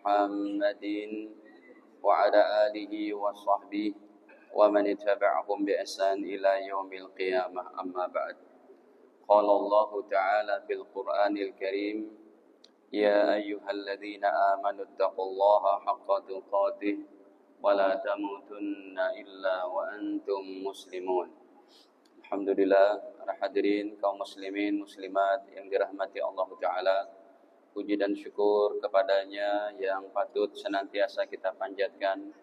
محمد وعلى آله وصحبه ومن تبعهم بإحسان إلى يوم القيامة أما بعد قال الله تعالى في القرآن الكريم يا أيها الذين آمنوا اتقوا الله حق تقاته ولا تموتن إلا وأنتم مسلمون. Alhamdulillah, para hadirin kaum muslimin muslimat yang dirahmati Allah Ta'ala, puji dan syukur kepadanya yang patut senantiasa kita panjatkan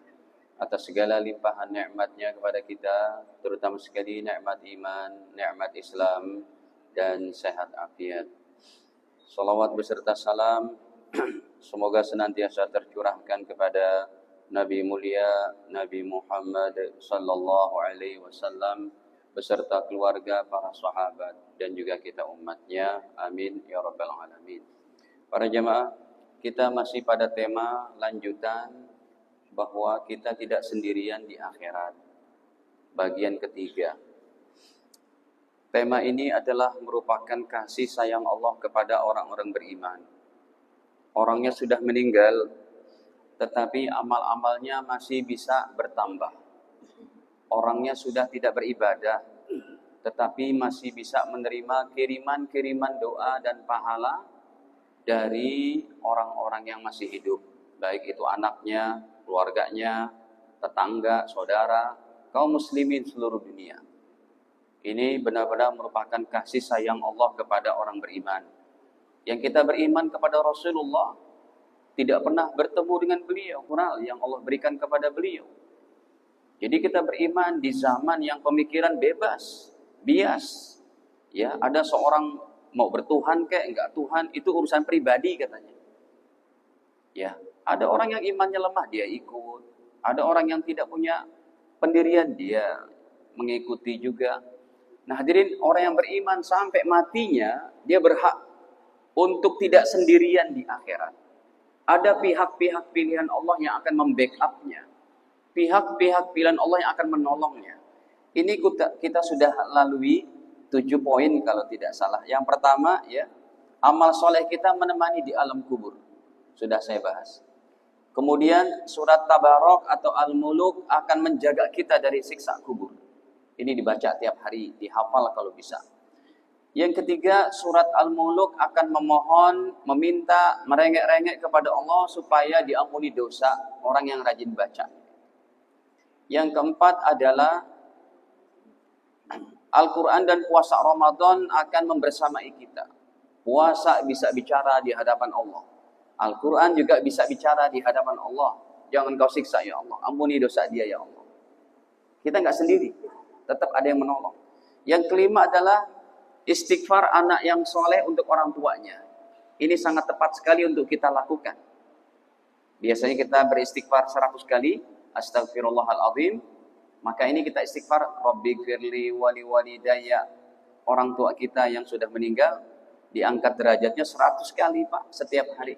atas segala limpahan nikmatnya kepada kita, terutama sekali nikmat iman, nikmat Islam dan sehat afiat. Salawat beserta salam semoga senantiasa tercurahkan kepada Nabi mulia Nabi Muhammad sallallahu alaihi wasallam beserta keluarga, para sahabat dan juga kita umatnya. Amin ya rabbal alamin. Para jemaah, kita masih pada tema lanjutan bahwa kita tidak sendirian di akhirat. Bagian ketiga. Tema ini adalah merupakan kasih sayang Allah kepada orang-orang beriman. Orangnya sudah meninggal, tetapi amal-amalnya masih bisa bertambah. Orangnya sudah tidak beribadah, tetapi masih bisa menerima kiriman-kiriman doa dan pahala dari orang-orang yang masih hidup. Baik itu anaknya, keluarganya, tetangga, saudara, kaum muslimin seluruh dunia. Ini benar-benar merupakan kasih sayang Allah kepada orang beriman. Yang kita beriman kepada Rasulullah, tidak pernah bertemu dengan beliau, moral yang Allah berikan kepada beliau. Jadi kita beriman di zaman yang pemikiran bebas, bias. Ya, ada seorang mau bertuhan kayak enggak Tuhan, itu urusan pribadi katanya. Ya, ada orang yang imannya lemah dia ikut, ada orang yang tidak punya pendirian dia mengikuti juga. Nah, hadirin, orang yang beriman sampai matinya dia berhak untuk tidak sendirian di akhirat. Ada pihak-pihak pilihan Allah yang akan membackup-nya. Pihak-pihak pilihan Allah yang akan menolongnya. Ini kita sudah lalui 7 poin kalau tidak salah. Yang pertama, ya, amal soleh kita menemani di alam kubur. Sudah saya bahas. Kemudian surat Tabarok atau Al-Muluk akan menjaga kita dari siksa kubur. Ini dibaca tiap hari, dihafal kalau bisa. Yang ketiga, surat Al-Muluk akan memohon, meminta, merengek-rengek kepada Allah supaya diampuni dosa orang yang rajin baca. Yang keempat adalah Al-Quran dan puasa Ramadan akan membersamai kita. Puasa bisa bicara di hadapan Allah. Al-Quran juga bisa bicara di hadapan Allah. Jangan kau siksa ya Allah. Ampuni dosa dia ya Allah. Kita nggak sendiri. Tetap ada yang menolong. Yang kelima adalah istighfar anak yang soleh untuk orang tuanya. Ini sangat tepat sekali untuk kita lakukan. Biasanya kita beristighfar 100 kali. Astagfirullahaladzim. Maka ini kita istighfar, Rabbighfirli wali walidayya. Orang tua kita yang sudah meninggal diangkat derajatnya 100 kali Pak setiap hari.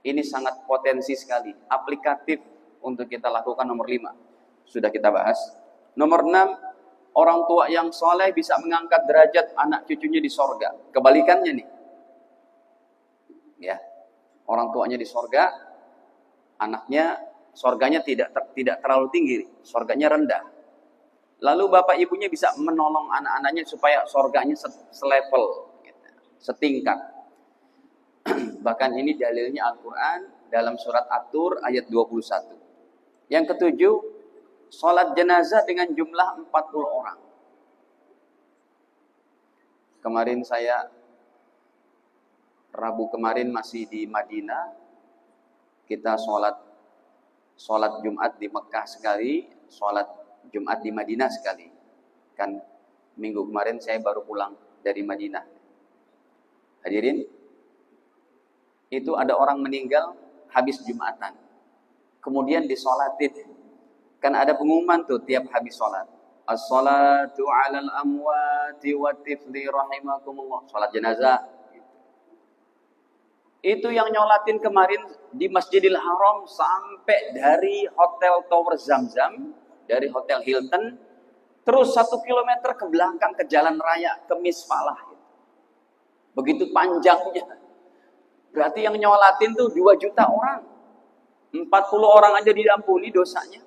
Ini sangat potensi sekali, aplikatif untuk kita lakukan. Nomor 5 sudah kita bahas. Nomor 6, orang tua yang soleh bisa mengangkat derajat anak cucunya di sorga. Kebalikannya nih, ya, orang tuanya di sorga, anaknya sorganya tidak terlalu tinggi, sorganya rendah. Lalu bapak ibunya bisa menolong anak-anaknya supaya sorganya selevel, gitu, setingkat. Bahkan ini dalilnya Al-Quran dalam surat At-Tur ayat 21. Yang ketujuh, sholat jenazah dengan jumlah 40 orang. Kemarin saya, Rabu kemarin masih di Madinah, kita sholat Jumat di Mekah sekali, sholat Jumat di Madinah sekali. Kan minggu kemarin saya baru pulang dari Madinah. Hadirin, itu ada orang meninggal habis Jumatan. Kemudian disolatin. Kan ada pengumuman tuh tiap habis sholat. As-salatu alal amwati wa tifli rahimakumullah. Sholat jenazah. Itu yang nyolatin kemarin di Masjidil Haram sampai dari Hotel Tower Zamzam, dari Hotel Hilton, terus 1 kilometer ke belakang ke jalan raya, ke Misfalah. Begitu panjangnya. Berarti yang nyolatin tuh 2 juta orang. 40 orang aja diampuni dosanya.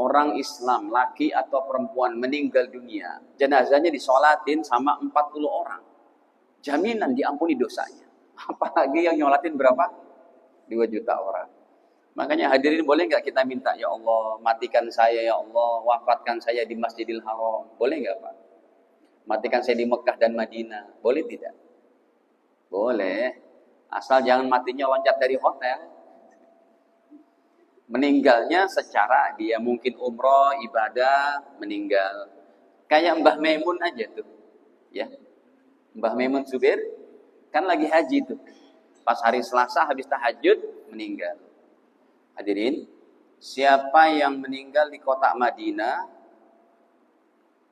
Orang Islam, laki atau perempuan meninggal dunia, jenazahnya disolatin sama 40 orang. Jaminan diampuni dosanya. Apalagi yang nyolatin berapa? 2 juta orang. Makanya hadirin, boleh nggak kita minta, ya Allah, matikan saya ya Allah, wafatkan saya di Masjidil Haram. Boleh nggak Pak? Matikan saya di Mekah dan Madinah. Boleh tidak? Boleh. Asal jangan matinya loncat dari hotel. Meninggalnya secara dia mungkin umroh, ibadah, meninggal. Kayak Mbah Maimun aja tuh. Ya. Mbah Maimun Zubair kan lagi haji tuh. Pas hari Selasa habis tahajud meninggal. Hadirin, siapa yang meninggal di kota Madinah,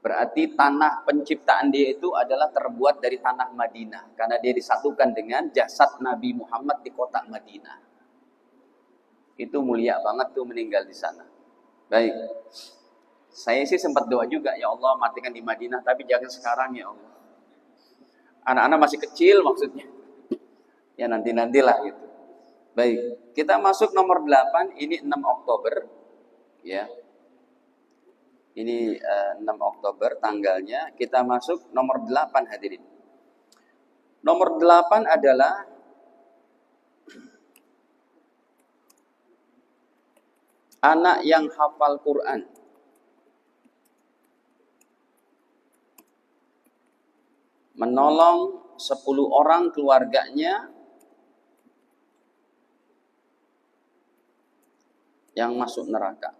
berarti tanah penciptaan dia itu adalah terbuat dari tanah Madinah. Karena dia disatukan dengan jasad Nabi Muhammad di kota Madinah. Itu mulia banget tuh meninggal di sana. Baik. Saya sih sempat doa juga, ya Allah matikan di Madinah, tapi jangan sekarang ya Allah. Anak-anak masih kecil maksudnya. Ya nanti-nantilah gitu. Baik, kita masuk nomor 8, ini 6 Oktober. Ya. Ini 6 Oktober tanggalnya. Kita masuk nomor 8 hadirin. Nomor 8 adalah anak yang hafal Quran. Menolong 10 orang keluarganya yang masuk neraka.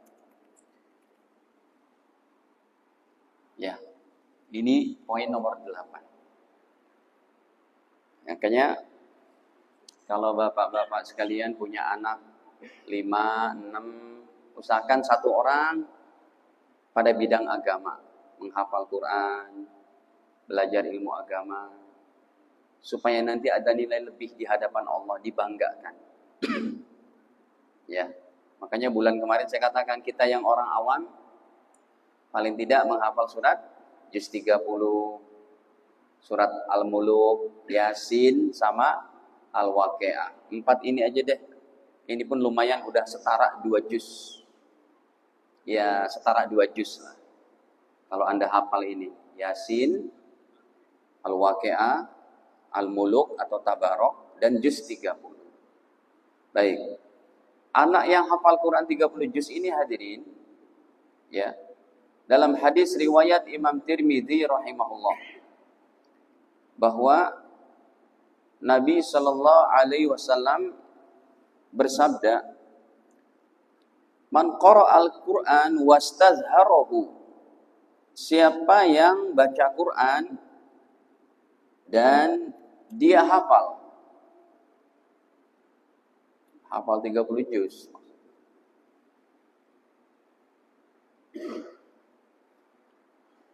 Ya, ini poin nomor 8. Makanya kalau bapak-bapak sekalian punya anak 5, 6, usahakan 1 orang pada bidang agama, menghafal Quran, belajar ilmu agama, supaya nanti ada nilai lebih di hadapan Allah, dibanggakan. Ya, makanya bulan kemarin saya katakan kita yang orang awam paling tidak menghafal surat juz 30, surat Al-Muluk, Yasin, sama Al-Waqiah. 4 ini aja deh. Ini pun lumayan udah setara 2 juz. Ya, setara 2 juz lah. Kalau Anda hafal ini, Yasin, Al-Waqiah, Al-Muluk atau Tabarok, dan juz 30. Baik. Anak yang hafal Quran 30 juz ini hadirin, ya. Dalam hadis riwayat Imam Tirmidzi rahimahullah, bahwa Nabi sallallahu alaihi wasallam bersabda, "Man qara'al Qur'an wastazharahu." Siapa yang baca Quran dan dia hafal 30 juz.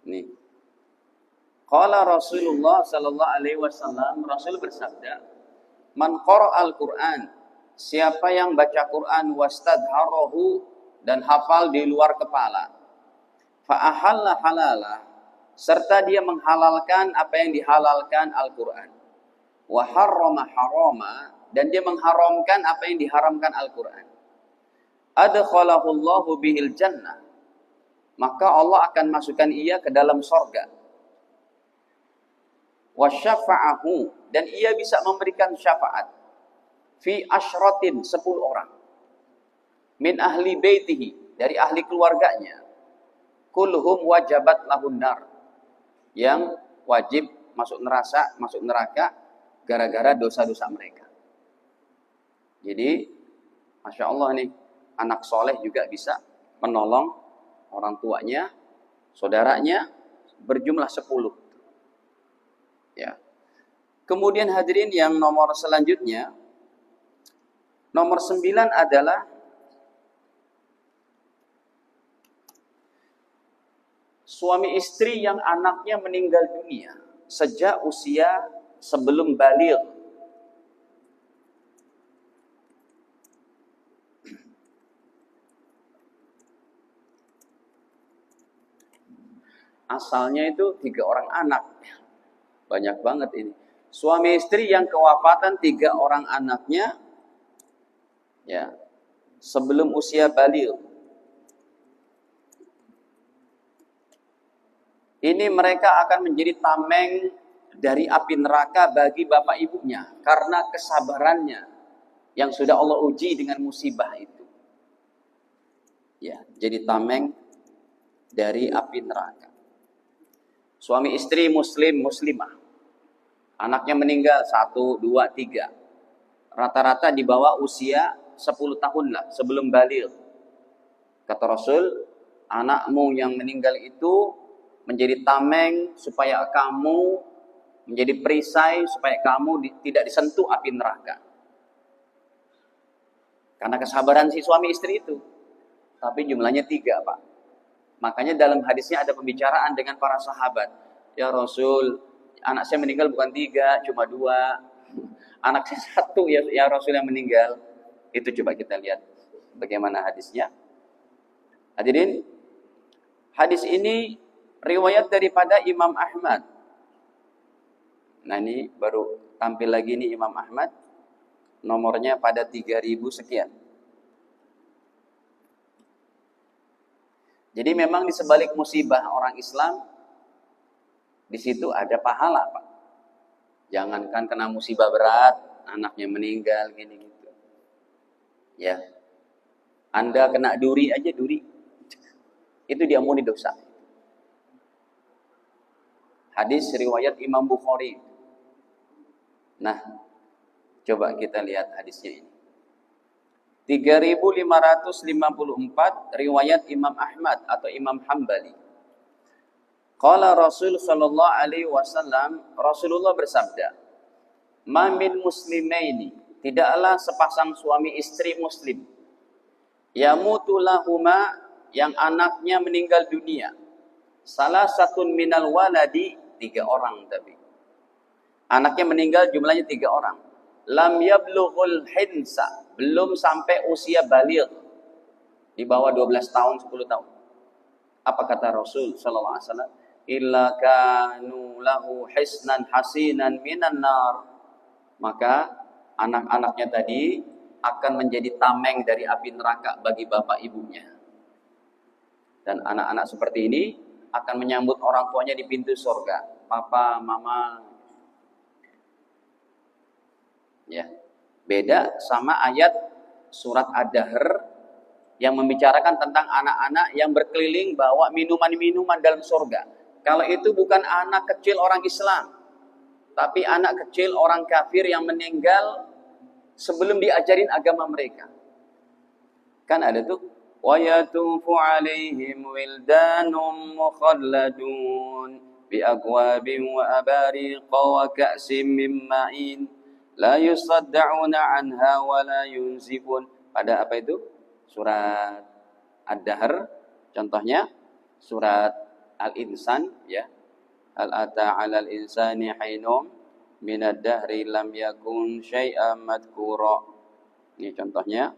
Nih. Qala Rasulullah sallallahu alaihi wasallam, Rasul bersabda, "Man qara'al Qur'an." Siapa yang baca Quran wastadharahu dan hafal di luar kepala. Fa ahalla halala, serta dia menghalalkan apa yang dihalalkan Al-Qur'an. Wa harrama harama, dan dia mengharamkan apa yang diharamkan Al-Qur'an. Adkhalahu Allahu bihil jannah, maka Allah akan masukkan ia ke dalam sorga. Wa syafa'ahu, dan ia bisa memberikan syafaat fi asyratin, 10 orang, min ahli baitihi, dari ahli keluarganya, kulhum wajabat lahun nar, yang wajib masuk neraka gara-gara dosa-dosa mereka. Jadi Masya Allah nih, anak soleh juga bisa menolong orang tuanya, saudaranya, berjumlah 10. Ya. Kemudian hadirin yang nomor selanjutnya, nomor 9 adalah suami istri yang anaknya meninggal dunia sejak usia sebelum baligh. Asalnya itu 3 orang anak. Banyak banget ini. Suami istri yang kewafatan 3 orang anaknya, ya, sebelum usia baligh. Ini mereka akan menjadi tameng dari api neraka bagi bapak ibunya karena kesabarannya yang sudah Allah uji dengan musibah itu. Ya, jadi tameng dari api neraka. Suami istri muslim, muslimah. Anaknya meninggal 1, 2, 3. Rata-rata di bawah usia 10 tahun lah sebelum baligh. Kata Rasul, anakmu yang meninggal itu menjadi tameng supaya kamu menjadi perisai supaya kamu tidak disentuh api neraka. Karena kesabaran si suami istri itu. Tapi jumlahnya 3, Pak. Makanya dalam hadisnya ada pembicaraan dengan para sahabat. Ya Rasul, anak saya meninggal bukan 3, cuma 2. Anak saya 1 ya Rasul yang meninggal. Itu coba kita lihat bagaimana hadisnya. Hadirin, hadis ini riwayat daripada Imam Ahmad. Nah ini baru tampil lagi nih Imam Ahmad. Nomornya pada 3000 sekian. Jadi memang di sebalik musibah orang Islam, di situ ada pahala, Pak. Jangankan kena musibah berat, anaknya meninggal, gini gitu. Ya, Anda kena duri aja, duri. Itu diampuni dosa. Hadis riwayat Imam Bukhari. Nah, coba kita lihat hadisnya ini. 3554 riwayat Imam Ahmad atau Imam Hambali. Qala Rasul sallallahu alaihi wasallam, Rasulullah bersabda, "Ma min muslimaini, tidaklah sepasang suami istri muslim, yamutu lahuma, yang anaknya meninggal dunia, salah satu minal waladi, 3 orang tapi. Anaknya meninggal jumlahnya 3 orang. Lam yablughul hinsa, belum sampai usia baligh. Di bawah 12 tahun, 10 tahun. Apa kata Rasul sallallahu alaihi wasallam? Illa kanu lahu hisnan hasinan minan nar. Maka anak-anaknya tadi akan menjadi tameng dari api neraka bagi bapak ibunya. Dan anak-anak seperti ini akan menyambut orang tuanya di pintu surga. Papa, mama. Ya. Beda sama ayat surat Ad-Dahr yang membicarakan tentang anak-anak yang berkeliling bawa minuman-minuman dalam surga. Kalau itu bukan anak kecil orang Islam, tapi anak kecil orang kafir yang meninggal sebelum diajarin agama mereka. Kan ada tuh, wa yatufu alaihim wildanum mukhalladun bi aqwabin wa abariqa wa ka'sim min ma'in la yusaddauna anha wa la yunzifun. Pada apa itu? Surat Ad-Dahr, contohnya surat Al-Insan, ya. Hal ata 'alal insani hinum minad dahri lam yakun syai'an madhkura. Ini contohnya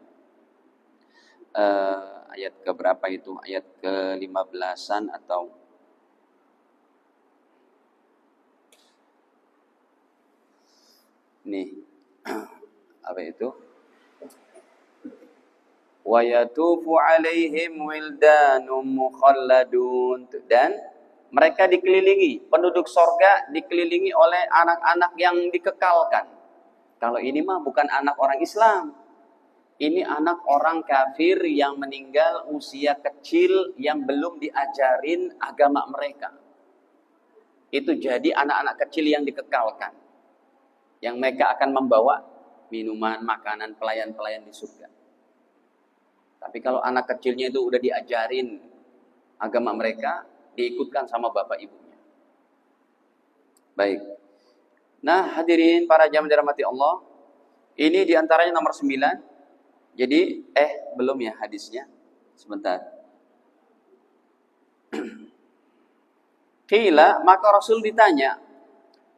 ayat ke berapa itu? Ayat ke-15-an atau nih apa itu? Wa yatufu alaihim wildanum mukhalladun. Dan mereka dikelilingi, penduduk sorga dikelilingi oleh anak-anak yang dikekalkan. Kalau ini mah bukan anak orang Islam. Ini anak orang kafir yang meninggal usia kecil yang belum diajarin agama mereka. Itu jadi anak-anak kecil yang dikekalkan. Yang mereka akan membawa minuman, makanan, pelayan-pelayan di surga. Tapi kalau anak kecilnya itu udah diajarin agama mereka, diikutkan sama bapak ibunya. Baik. Nah, hadirin para jamaah dirahmati Allah, ini diantaranya nomor 9. Jadi, belum ya hadisnya. Sebentar. Qila, maka Rasul ditanya,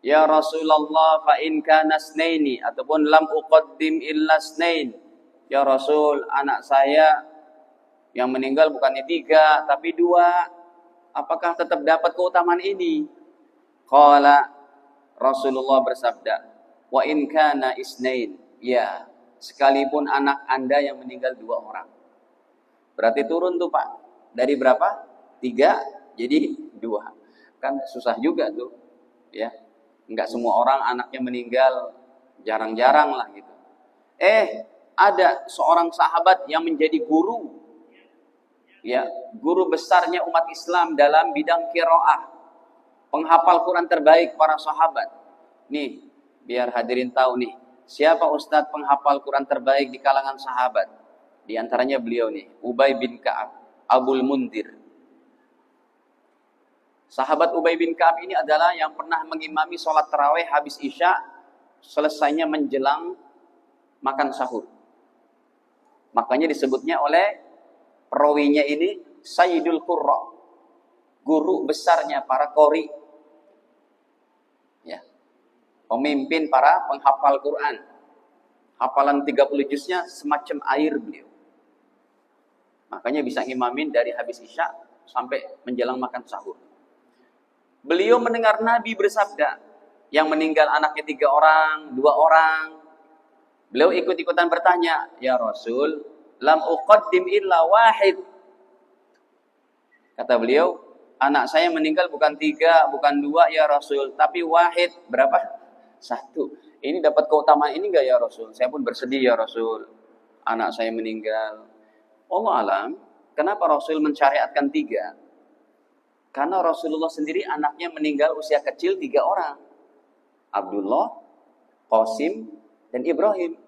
ya Rasulullah fa in kana snaini, ataupun lam uqaddim illa snain. Ya Rasul, anak saya yang meninggal bukannya 3 tapi 2. Apakah tetap dapat keutamaan ini? Qala, Rasulullah bersabda, wa in kana isnain, ya, sekalipun anak Anda yang meninggal 2 orang. Berarti turun tuh Pak, dari berapa? 3 jadi 2. Kan susah juga tuh, ya. Enggak semua orang anaknya meninggal, jarang-jarang lah gitu. Ada seorang sahabat yang menjadi guru, ya, guru besarnya umat Islam dalam bidang qiraah, penghafal Quran terbaik para sahabat. Nih, biar hadirin tahu nih, siapa ustadz penghafal Quran terbaik di kalangan sahabat? Di antaranya beliau nih, Ubay bin Ka'ab, Abul Mundir. Sahabat Ubay bin Ka'ab ini adalah yang pernah mengimami sholat tarawih habis Isya, selesainya menjelang makan sahur. Makanya disebutnya oleh perawinya ini Sayyidul Qurra, guru besarnya para qori, ya, pemimpin para penghafal Quran. Hafalan 30 juznya semacam air beliau. Makanya bisa ngimamin dari habis Isya sampai menjelang makan sahur. Beliau mendengar Nabi bersabda, yang meninggal anaknya 3 orang, 2 orang. Beliau ikut-ikutan bertanya, ya Rasul, lam uqaddim illa wahid. Kata beliau, anak saya meninggal bukan 3, bukan 2 ya Rasul, tapi wahid. Berapa? 1. Ini dapat keutamaan ini enggak ya Rasul? Saya pun bersedih ya Rasul, anak saya meninggal. Allah alam, kenapa Rasul mensyariatkan 3? Karena Rasulullah sendiri anaknya meninggal usia kecil 3 orang. Abdullah, Qasim, dan Ibrahim.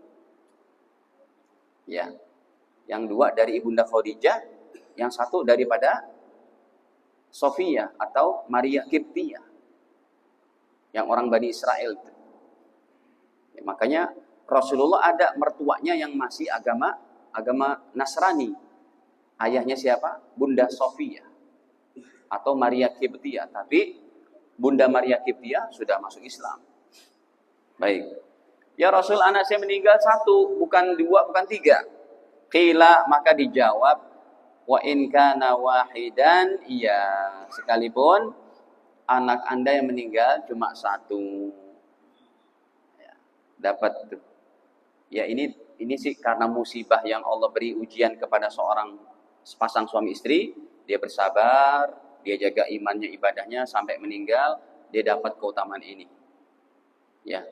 Ya. Yang 2 dari Ibunda Khadijah, yang 1 daripada Sofia atau Maria Kiptiyah, yang orang Bani Israel. Ya, makanya Rasulullah ada mertuanya yang masih agama Nasrani. Ayahnya siapa? Bunda Sofia atau Maria Kiptiyah. Tapi Bunda Maria Kiptiyah sudah masuk Islam. Baik. Ya Rasul, anak saya meninggal 1, bukan 2, bukan 3. Qila, maka dijawab, wa in kana wahidan, iya, sekalipun anak Anda yang meninggal cuma 1. Ya, dapat tuh. Ya ini sih karena musibah yang Allah beri ujian kepada sepasang suami istri, dia bersabar, dia jaga imannya, ibadahnya sampai meninggal, dia dapat keutamaan ini. Ya.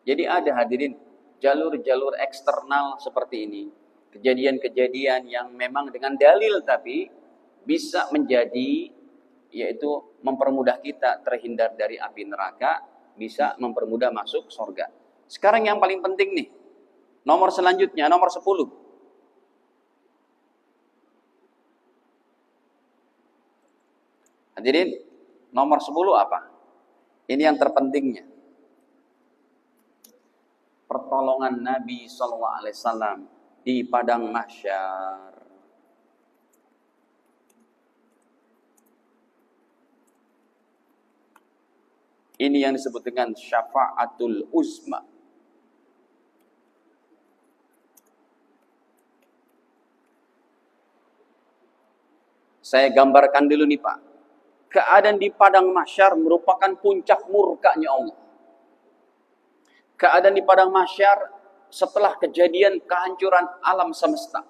Jadi ada hadirin jalur-jalur eksternal seperti ini. Kejadian-kejadian yang memang dengan dalil tapi bisa menjadi, yaitu mempermudah kita terhindar dari api neraka, bisa mempermudah masuk surga. Sekarang yang paling penting nih, nomor selanjutnya, nomor 10. Hadirin, nomor 10 apa? Ini yang terpentingnya. Pertolongan Nabi SAW di padang mahsyar. Ini yang disebut dengan syafa'atul uzma. Saya gambarkan dulu nih Pak. Keadaan di padang mahsyar merupakan puncak murkanya Allah. Keadaan di padang mahsyar setelah kejadian kehancuran alam semesta.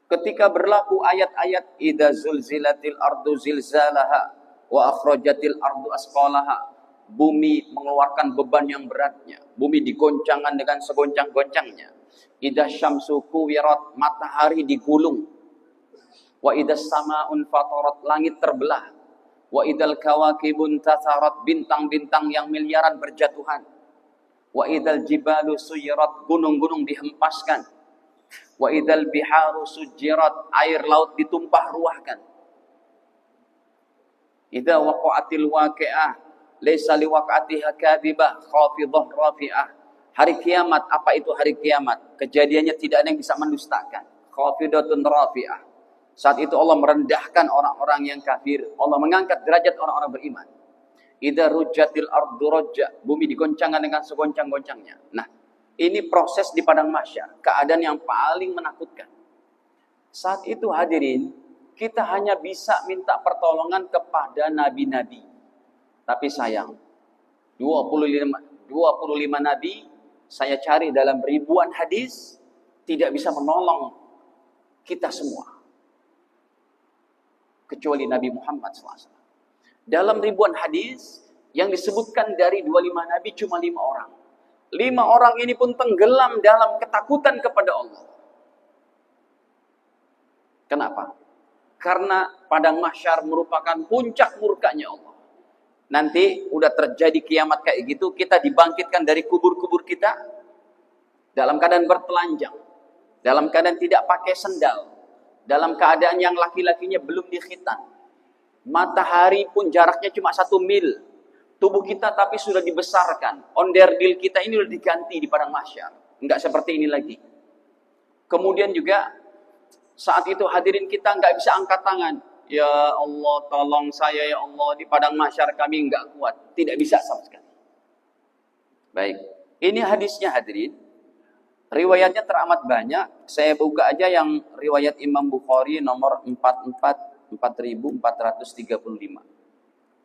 Ketika berlaku ayat-ayat idza zulzilatil ardu zilzalaha wa akhrajatil ardu asqalaha, bumi mengeluarkan beban yang beratnya, bumi digoncangkan dengan segoncang-goncangnya. Idza syamsu kuwirat, matahari digulung. Wa idza samaun fatarat, langit terbelah. Wa idal kawakibun tatharat, bintang-bintang yang miliaran berjatuhan. Wa idal jibalu suyirat, gunung-gunung dihempaskan. Wa idal biharu sujirat, air laut ditumpah ruahkan. Idza waqa'atil waqi'ah, laisa liwaqa'atiha kadhibah, khafidhah rafi'ah. Hari kiamat, apa itu hari kiamat? Kejadiannya tidak ada yang bisa mendustakan. Khafidatun rafi'ah. Saat itu Allah merendahkan orang-orang yang kafir. Allah mengangkat derajat orang-orang beriman. Idza rujjatil ardu rajja, bumi digoncangkan dengan segoncang-goncangnya. Nah, ini proses di padang mahsyar, keadaan yang paling menakutkan. Saat itu hadirin, kita hanya bisa minta pertolongan kepada nabi-nabi. Tapi sayang, 25 nabi saya cari dalam ribuan hadis tidak bisa menolong kita semua kecuali Nabi Muhammad SAW. Dalam ribuan hadis yang disebutkan dari 25 nabi cuma 5 orang. 5 orang ini pun tenggelam dalam ketakutan kepada Allah. Kenapa? Karena padang mahsyar merupakan puncak murkanya Allah. Nanti udah terjadi kiamat kayak gitu, kita dibangkitkan dari kubur-kubur kita dalam keadaan bertelanjang, dalam keadaan tidak pakai sendal, dalam keadaan yang laki-lakinya belum dikhitan. Matahari pun jaraknya cuma 1 mil. Tubuh kita tapi sudah dibesarkan. Onderdil kita ini sudah diganti di padang mahsyar. Enggak seperti ini lagi. Kemudian juga saat itu hadirin kita enggak bisa angkat tangan. Ya Allah, tolong saya ya Allah, di padang mahsyar kami enggak kuat. Tidak bisa sama sekali. Baik, ini hadisnya hadirin. Riwayatnya teramat banyak. Saya buka aja yang riwayat Imam Bukhari nomor 4435.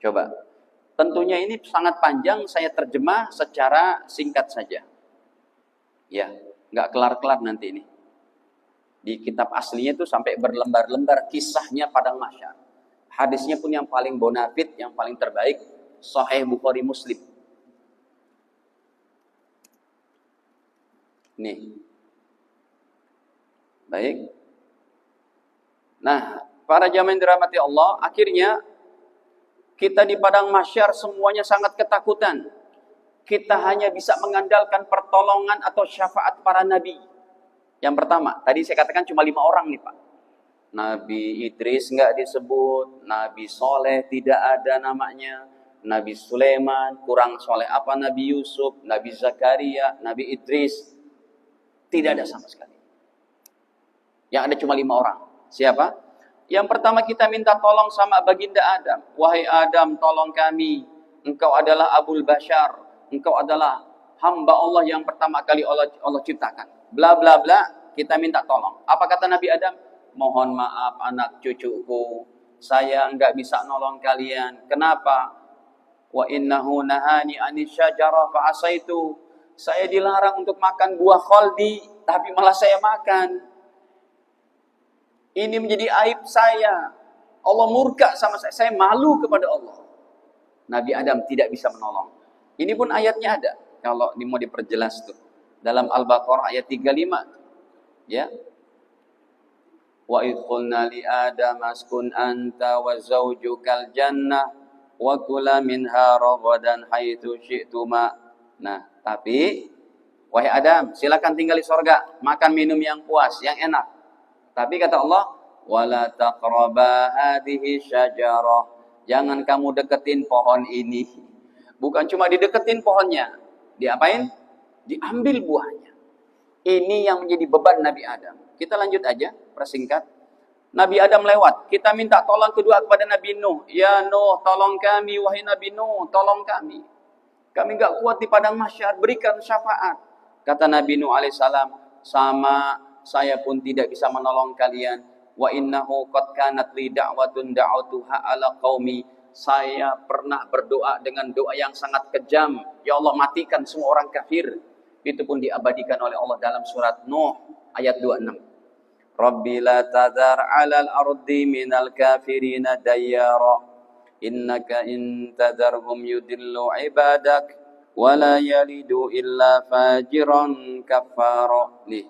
Coba. Tentunya ini sangat panjang, saya terjemah secara singkat saja. Ya, enggak kelar-kelar nanti ini. Di kitab aslinya itu sampai berlembar-lembar kisahnya padang mahsyar. Hadisnya pun yang paling bonafit, yang paling terbaik, Sahih Bukhari Muslim. Nih. Baik. Nah, para jamaah yang dirahmati Allah, akhirnya kita di padang mahsyar semuanya sangat ketakutan. Kita hanya bisa mengandalkan pertolongan atau syafaat para nabi. Yang pertama, tadi saya katakan cuma 5 orang nih Pak. Nabi Idris enggak disebut, Nabi Soleh tidak ada namanya, Nabi Sulaiman, kurang soleh apa Nabi Yusuf, Nabi Zakaria, Nabi Idris. Tidak ada sama sekali. Yang ada cuma 5 orang. Siapa? Yang pertama kita minta tolong sama baginda Adam. Wahai Adam, tolong kami. Engkau adalah Abul Bashar. Engkau adalah hamba Allah yang pertama kali Allah ciptakan. Bla bla bla, kita minta tolong. Apa kata Nabi Adam? Mohon maaf anak cucuku, saya enggak bisa nolong kalian. Kenapa? Wa innahu nahani anis syajarah fa asaitu. Saya dilarang untuk makan buah kholdi, tapi malah saya makan. Ini menjadi aib saya. Allah murka sama saya malu kepada Allah. Nabi Adam tidak bisa menolong. Ini pun ayatnya ada. Kalau mau diperjelas tuh. Dalam Al-Baqarah ayat 35. Ya. Wa idh qulna li Adam askun anta wa zawjukal jannah wa kula minha ragadan haitsu syi'tuma. Nah, tapi wahai Adam, silakan tinggal di surga, makan minum yang puas, yang enak. Tapi kata Allah, wala taqraba hadhihi syajarah. Jangan kamu deketin pohon ini. Bukan cuma dideketin pohonnya. Diapain? Diambil buahnya. Ini yang menjadi beban Nabi Adam. Kita lanjut aja, persingkat. Nabi Adam lewat. Kita minta tolong kedua kepada Nabi Nuh. Ya Nuh, tolong kami. Wahai Nabi Nuh, tolong kami. Kami enggak kuat di padang mahsyar. Berikan syafaat. Kata Nabi Nuh alaihissalam, sama saya pun tidak bisa menolong kalian. Wa innahu qad kanat li da'watun da'utuha ala qaumi. Saya pernah berdoa dengan doa yang sangat kejam. Ya Allah, matikan semua orang kafir. Itu pun diabadikan oleh Allah dalam surat Nuh ayat 26. Rabbi la tadhar 'alal ardi minal kafirina dayyara. Innaka in tadharhum yudillu 'ibadak wa la yalidu illa fajiran kafara. Nih.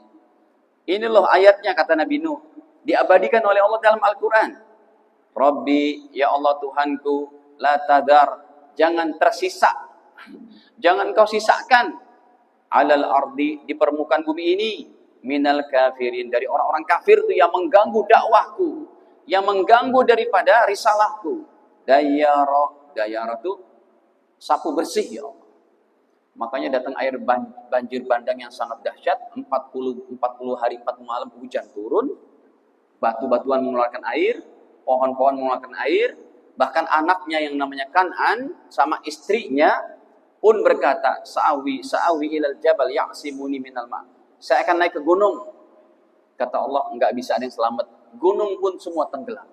Ini loh ayatnya kata Nabi Nuh. Diabadikan oleh Allah dalam Al-Quran. Rabbi, ya Allah Tuhanku, la tadhar, jangan tersisa. Jangan kau sisakan. Alal ardi, di permukaan bumi ini. Minal kafirin, dari orang-orang kafir itu yang mengganggu dakwahku. Yang mengganggu daripada risalahku. Dayyara itu sapu bersih ya Allah. Makanya datang air banjir bandang yang sangat dahsyat. 40 hari 40 malam hujan turun. Batu-batuan mengeluarkan air. Pohon-pohon mengeluarkan air. Bahkan anaknya yang namanya Kan'an sama istrinya pun berkata, Sa'awi ilal jabal ya'simuni minal ma'. Saya akan naik ke gunung. Kata Allah, enggak bisa ada yang selamat. Gunung pun semua tenggelam.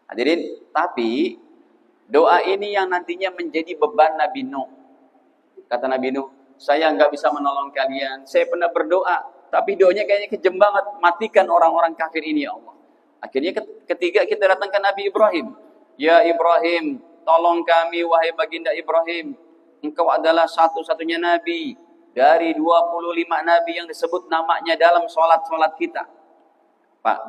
Hadirin, tapi Doa ini yang nantinya menjadi beban Nabi Nuh. Kata Nabi Nuh, saya nggak bisa menolong kalian. Saya pernah berdoa, tapi doanya kayaknya kejem banget. Matikan orang-orang kafir ini ya Allah. Akhirnya ketiga kita datang ke Nabi Ibrahim. Ya Ibrahim, tolong kami wahai baginda Ibrahim. Engkau adalah satu-satunya Nabi dari 25 Nabi yang disebut namanya dalam sholat-sholat kita. Pak,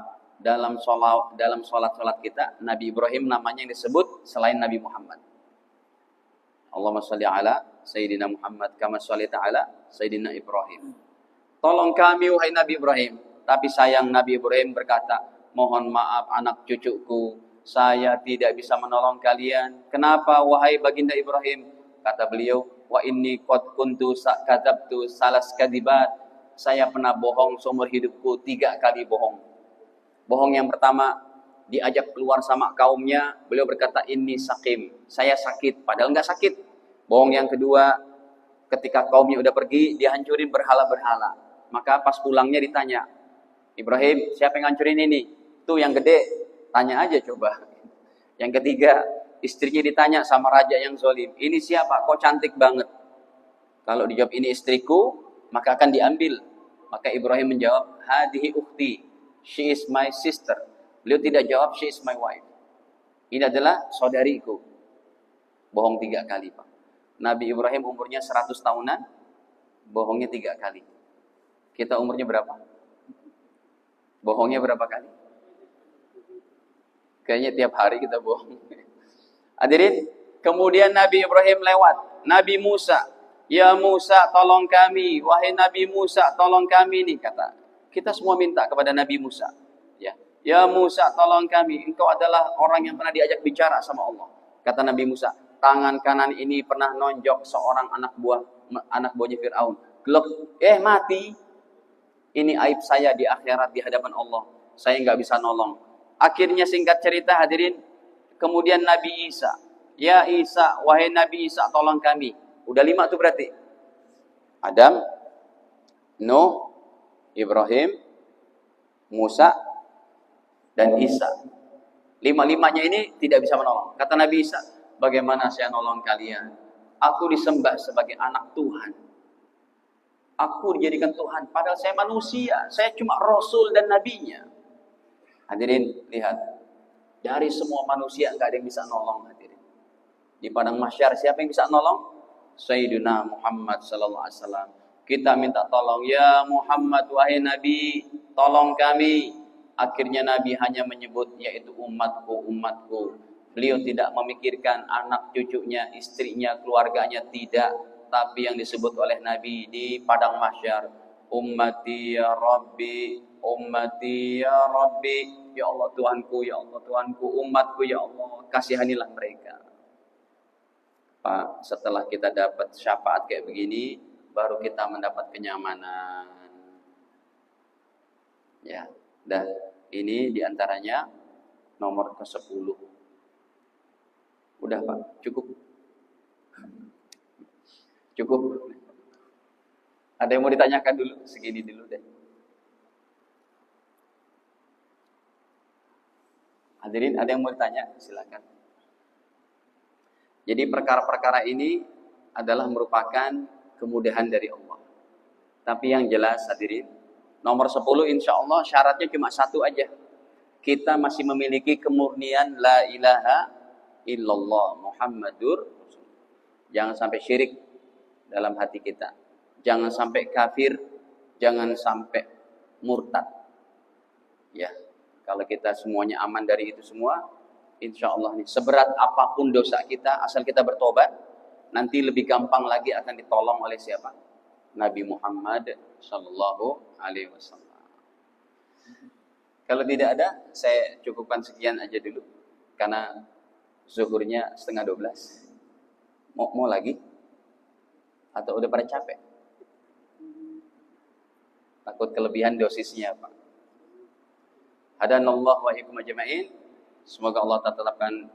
dalam sholat kita, Nabi Ibrahim namanya yang disebut selain Nabi Muhammad. Allahumma sholli ala Sayyidina Muhammad kama sholita ala Sayyidina Ibrahim. Tolong kami wahai Nabi Ibrahim. Tapi sayang Nabi Ibrahim berkata, mohon maaf anak cucuku, saya tidak bisa menolong kalian. Kenapa wahai baginda Ibrahim? Kata beliau, wa inni qad kuntu kadzabtu salas kadibat. Saya pernah bohong seumur hidupku 3 kali bohong. Bohong yang pertama, diajak keluar sama kaumnya, beliau berkata ini sakim, saya sakit, padahal nggak sakit. Bohong yang kedua, ketika kaumnya udah pergi, dia hancurin berhala-berhala. Maka pas pulangnya ditanya, Ibrahim, siapa yang hancurin ini? Tuh yang gede, tanya aja coba. Yang ketiga, istrinya ditanya sama raja yang zalim, ini siapa? Kok cantik banget? Kalau dijawab ini istriku, maka akan diambil. Maka Ibrahim menjawab, hadihi ukhti, she is my sister. Beliau tidak jawab, she is my wife. Ini adalah saudariku. Bohong 3 kali, Pak. Nabi Ibrahim umurnya 100 tahunan, bohongnya 3 kali. Kita umurnya berapa? Bohongnya berapa kali? Kayaknya tiap hari kita bohong. Hadirin, kemudian Nabi Ibrahim lewat. Nabi Musa, ya Musa tolong kami. Wahai Nabi Musa tolong kami nih, kata. Kita semua minta kepada Nabi Musa. Ya Musa tolong kami. Engkau adalah orang yang pernah diajak bicara sama Allah. Kata Nabi Musa, tangan kanan ini pernah nonjok seorang anak buahnya Fir'aun. Glok, mati. Ini aib saya di akhirat di hadapan Allah. Saya nggak bisa nolong. Akhirnya singkat cerita hadirin, kemudian Nabi Isa. Ya Isa, wahai Nabi Isa tolong kami. Udah 5 tuh berarti. Adam, Nuh, Ibrahim, Musa, dan Isa. 5-5-nya ini tidak bisa menolong. Kata Nabi Isa, bagaimana saya nolong kalian? Aku disembah sebagai anak Tuhan. Aku dijadikan Tuhan, padahal saya manusia. Saya cuma Rasul dan Nabinya. Hadirin, lihat. Dari semua manusia nggak ada yang bisa nolong, hadirin. Di padang mahsyar siapa yang bisa nolong? Sayyidina Muhammad sallallahu alaihi wasallam. Kita minta tolong, ya Muhammad wahai Nabi, tolong kami. Akhirnya Nabi hanya menyebut yaitu umatku, umatku. Beliau tidak memikirkan anak cucunya, istrinya, keluarganya, tidak. Tapi yang disebut oleh Nabi di padang mahsyar, ummati ya Rabbi, ummati ya Rabbi. Ya Allah Tuhanku, ya Allah Tuhanku, umatku ya Allah, kasihanilah mereka. Pak, setelah kita dapat syafaat kayak begini, baru kita mendapat kenyamanan. Ya, dan ini diantaranya nomor ke-10. Udah Pak, cukup. Cukup. Ada yang mau ditanyakan dulu? Segini dulu deh. Hadirin, ada yang mau ditanya? Silakan. Jadi perkara-perkara ini adalah merupakan kemudahan dari Allah. Tapi yang jelas hadirin, nomor 10 insya Allah syaratnya cuma 1 aja. Kita masih memiliki kemurnian la ilaha illallah Muhammadur Rasulullah. Jangan sampai syirik dalam hati kita. Jangan sampai kafir, jangan sampai murtad. Ya, kalau kita semuanya aman dari itu semua, insya Allah nih, seberat apapun dosa kita, asal kita bertobat, nanti lebih gampang lagi akan ditolong oleh siapa? Nabi Muhammad Sallallahu Alaihi Wasallam. Kalau tidak ada, saya cukupkan sekian aja dulu, karena zuhurnya 11:30. Mau lagi? Atau udah pada capek? Takut kelebihan dosisnya, Pak. Hadanallahu wa iyyakum ajma'in. Semoga Allah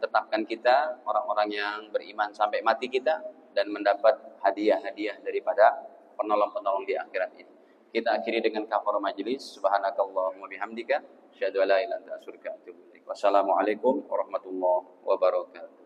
tetapkan kita orang-orang yang beriman sampai mati kita dan mendapat hadiah-hadiah daripada penolong-penolong di akhirat ini. Kita akhiri dengan kafarah majelis. Subhanakallahumma bihamdika asyhadu an la ilaha illa anta astaghfiruka wa atubu ilaik. Wassalamualaikum warahmatullahi wabarakatuh.